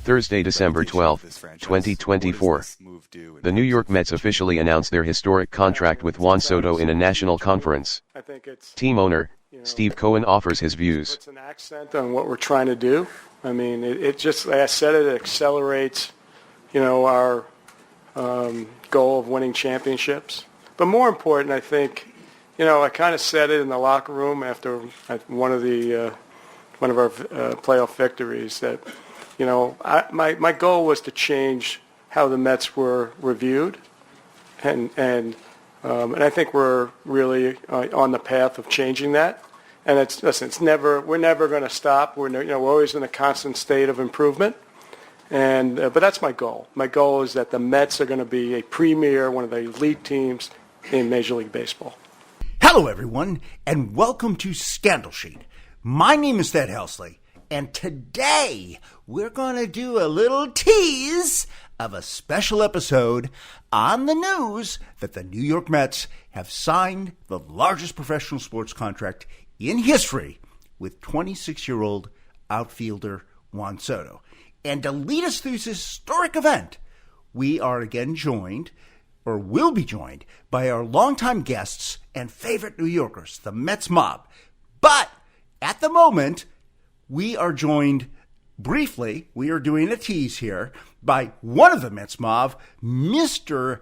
Thursday, December 12, 2024. The New York Mets officially announced their historic contract with Juan Soto in a national conference. Team owner, Steve Cohen, offers his views. It's an accent on what we're trying to do. I mean, it just, like I said, it accelerates, our goal of winning championships. But more important, I think, I kind of said it in the locker room after one of our playoff victories that, my goal was to change how the Mets were reviewed, and I think we're really on the path of changing that. And we're never going to stop. We're always in a constant state of improvement. And but that's my goal. My goal is that the Mets are going to be a premier, one of the elite teams in Major League Baseball. Hello, everyone, and welcome to Scandal Sheet. My name is Thad Helsley, and today we're going to do a little tease of a special episode on the news that the New York Mets have signed the largest professional sports contract in history with 26-year-old outfielder Juan Soto. And to lead us through this historic event, we are again joined, or will be joined, by our longtime guests and favorite New Yorkers, the Mets mob. But at the moment, we are joined briefly, we are doing a tease here, by one of the Mets mob, Mr.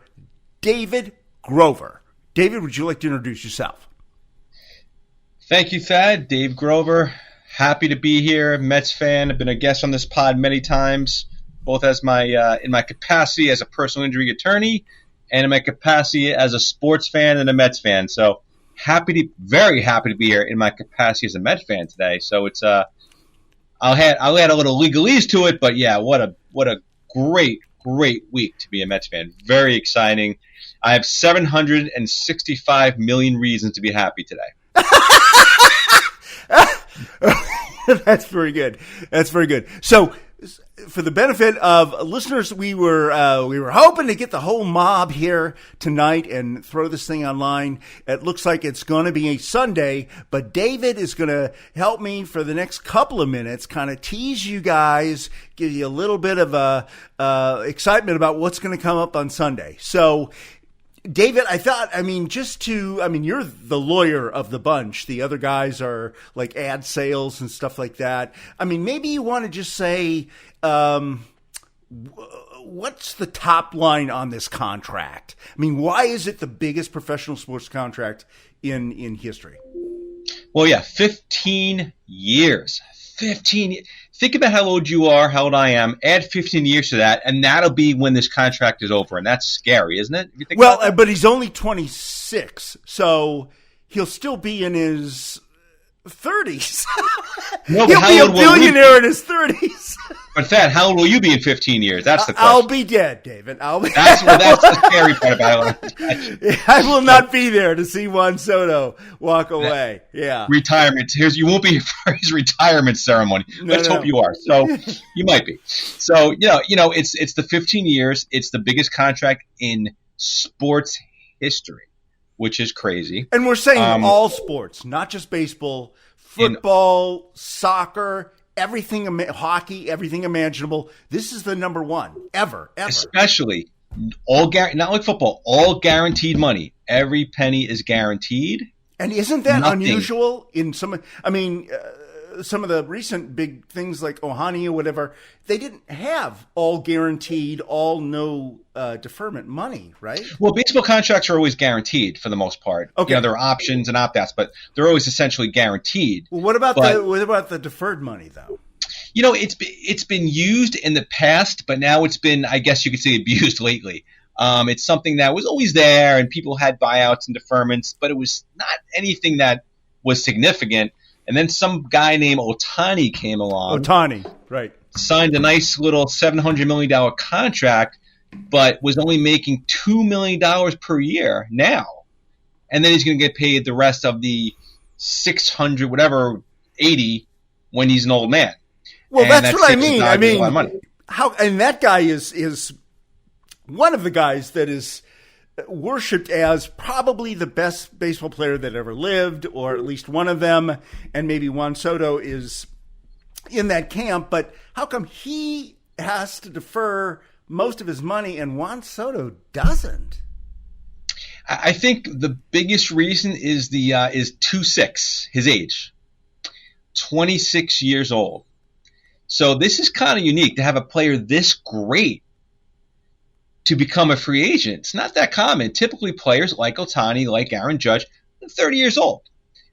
David Grover. David, would you like to introduce yourself? Thank you, Thad. Dave Grover. Happy to be here. Mets fan. I've been a guest on this pod many times, both as in my capacity as a personal injury attorney and in my capacity as a sports fan and a Mets fan. So very happy to be here in my capacity as a Mets fan today. So it's I'll add a little legalese to it, but yeah, what a great week to be a Mets fan. Very exciting. I have 765 million reasons to be happy today. That's very good. So, for the benefit of listeners, we were hoping to get the whole mob here tonight and throw this thing online. It looks like it's going to be a Sunday, but David is going to help me for the next couple of minutes, kind of tease you guys, give you a little bit of excitement about what's going to come up on Sunday. So, David, you're the lawyer of the bunch. The other guys are like ad sales and stuff like that. I mean, maybe you want to just say, what's the top line on this contract? I mean, why is it the biggest professional sports contract in history? Well, yeah, 15 years. Think about how old you are, how old I am. Add 15 years to that, and that'll be when this contract is over. And that's scary, isn't it? If you think about that? But he's only 26, so he'll still be in his 30s. No, he'll be a billionaire in his 30s. But Thad, how old will you be in 15 years? That's the question. I'll be dead, David. That's the scary part about it. I will not be there to see Juan Soto walk away. Yeah. Retirement. You won't be for his retirement ceremony. Let's hope you are. So you might be. So, it's the 15 years. It's the biggest contract in sports history, which is crazy. And we're saying all sports, not just baseball, football, soccer, everything, hockey, everything imaginable. This is the number one ever. Especially not like football, all guaranteed money. Every penny is guaranteed. And isn't that unusual in some? I mean, some of the recent big things like Ohani or whatever, they didn't have all guaranteed, all no deferment money, right? Well, baseball contracts are always guaranteed for the most part. Okay, there are options and opt-outs, but they're always essentially guaranteed. Well, what about the deferred money though? It's been used in the past, but now it's been, I guess you could say, abused lately. It's something that was always there, and people had buyouts and deferments, but it was not anything that was significant. And then some guy named Ohtani came along. Right. Signed a nice little $700 million contract, but was only making $2 million per year now. And then he's going to get paid the rest of the 80 when he's an old man. Well, that's what I mean. A lot of money. And that guy is one of the guys that is worshipped as probably the best baseball player that ever lived, or at least one of them, and maybe Juan Soto is in that camp. But how come he has to defer most of his money, and Juan Soto doesn't. I think the biggest reason is is 2-6, his age, 26 years old. So this is kind of unique to have a player this great to become a free agent. It's not that common. Typically, players like Ohtani, like Aaron Judge, are 30 years old.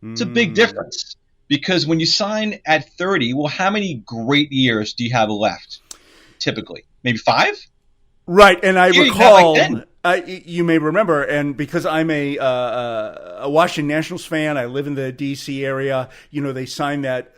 It's a big difference because when you sign at 30, well, how many great years do you have left? Typically, maybe 5. Right, and I recall, like you may remember, and because I'm a Washington Nationals fan, I live in the D.C. area. They signed that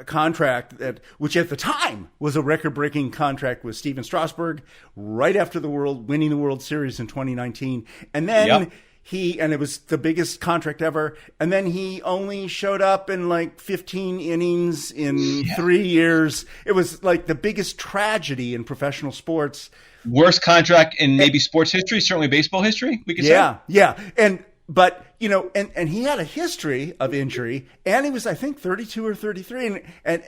contract which at the time was a record-breaking contract with Steven Strasburg, right after winning the World Series in 2019, and then and it was the biggest contract ever. And then he only showed up in like 15 innings in 3 years. It was like the biggest tragedy in professional sports. Worst contract in maybe sports history, certainly baseball history, we could say. Yeah. But he had a history of injury, and he was, I think, 32 or 33. And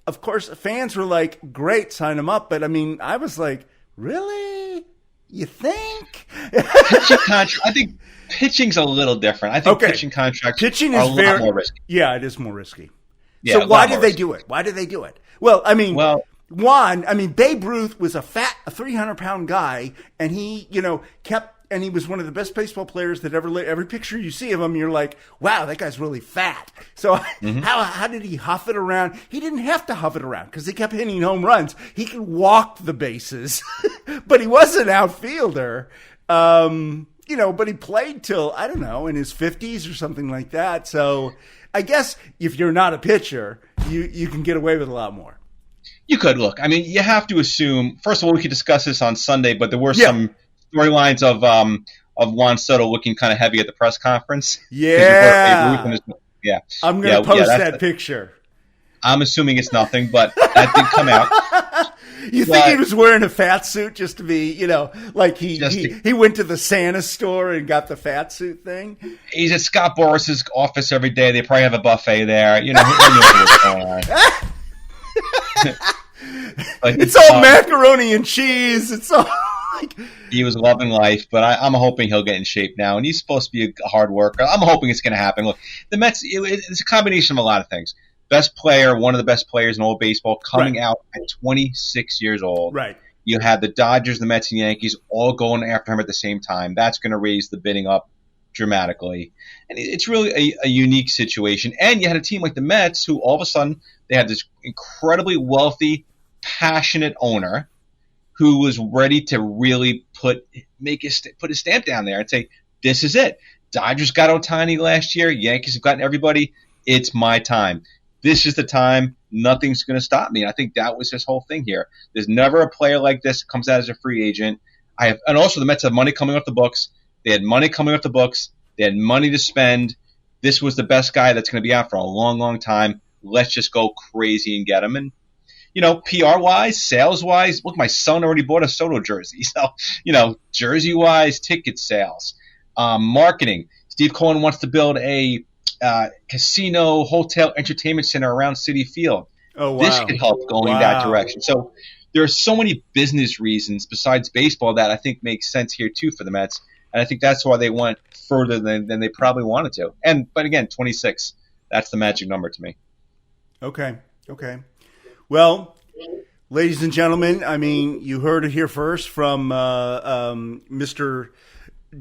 of course, fans were like, great, sign him up. But I mean, I was like, really? You think? Pitching contract. I think pitching's a little different. I think pitching contracts are a lot more risky. Yeah, it is more risky. Yeah, so why did they do it? Well, Babe Ruth was a fat, 300-pound guy, and he, and he was one of the best baseball players that ever lived. Every picture you see of him, you're like, wow, that guy's really fat. So how did he huff it around? He didn't have to huff it around because he kept hitting home runs. He could walk the bases, but he was an outfielder. But he played till, I don't know, in his 50s or something like that. So I guess if you're not a pitcher, you can get away with a lot more. You could. Look, I mean, you have to assume, first of all, we could discuss this on Sunday, but there were some storylines of Juan Soto looking kind of heavy at the press conference. Yeah. I'm going to post that picture. I'm assuming it's nothing, but that did come out. You think he was wearing a fat suit just to be, like he went to the Santa store and got the fat suit thing? He's at Scott Boris's office every day. They probably have a buffet there. Who knows what's going on. It's all macaroni and cheese. It's all he was loving life, but I'm hoping he'll get in shape now. And he's supposed to be a hard worker. I'm hoping it's going to happen. Look, the Mets, it's a combination of a lot of things. Best player, one of the best players in all of baseball, coming out at 26 years old. Right. You had the Dodgers, the Mets, and Yankees all going after him at the same time. That's going to raise the bidding up dramatically. And it's really a unique situation. And you had a team like the Mets who all of a sudden they had this incredibly wealthy, passionate owner who was ready to really put his stamp down there and say, this is it. Dodgers got Ohtani last year. Yankees have gotten everybody. It's my time. This is the time. Nothing's going to stop me. I think that was his whole thing here. There's never a player like this that comes out as a free agent. And also the Mets have money coming off the books. They had money coming off the books. They had money to spend. This was the best guy that's going to be out for a long, long time. Let's just go crazy and get him. And, PR-wise, sales-wise, look, my son already bought a Soto jersey. So, jersey-wise, ticket sales, marketing. Steve Cohen wants to build a casino, hotel, entertainment center around Citi Field. Oh, wow. This could help going that direction. So there are so many business reasons besides baseball that I think makes sense here too for the Mets. And I think that's why they went further than they probably wanted to. But again, 26, that's the magic number to me. Okay. Well, ladies and gentlemen, I mean, you heard it here first from Mr.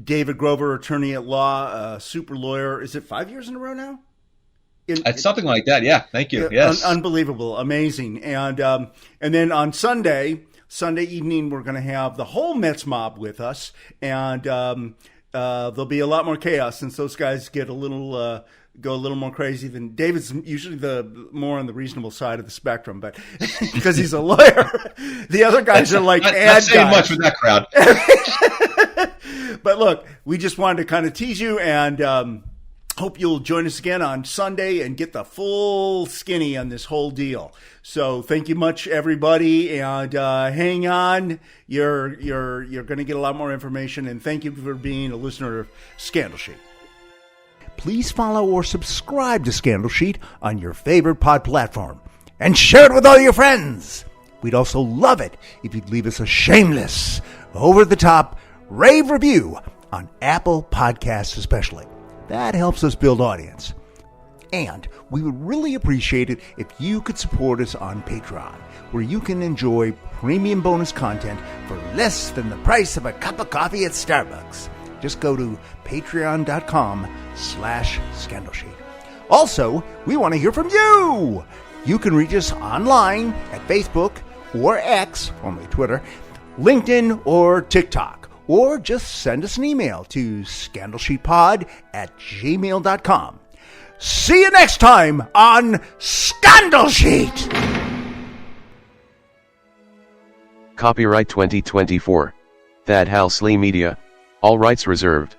David Grover, attorney at law, super lawyer. Is it 5 years in a row now? It's something like that. Yeah. Thank you. Yes. Unbelievable. Amazing. And then on Sunday evening, we're going to have the whole Mets mob with us. And there'll be a lot more chaos since those guys get go a little more crazy than David's usually more on the reasonable side of the spectrum, but because he's a lawyer, the other guys are like not saying much with that crowd. But look, we just wanted to kind of tease you and hope you'll join us again on Sunday and get the full skinny on this whole deal. So thank you much, everybody, and hang on. You're going to get a lot more information, and thank you for being a listener of Scandal Sheet. Please follow or subscribe to Scandal Sheet on your favorite pod platform and share it with all your friends. We'd also love it if you'd leave us a shameless, over-the-top rave review on Apple Podcasts especially. That helps us build audience. And we would really appreciate it if you could support us on Patreon, where you can enjoy premium bonus content for less than the price of a cup of coffee at Starbucks. Just go to patreon.com/scandalsheet. Also, we want to hear from you. You can reach us online at Facebook or X, formerly Twitter, LinkedIn, or TikTok. Or just send us an email to scandalsheetpod@gmail.com. See you next time on Scandal Sheet! Copyright 2024. Thad Halsley Media. All rights reserved.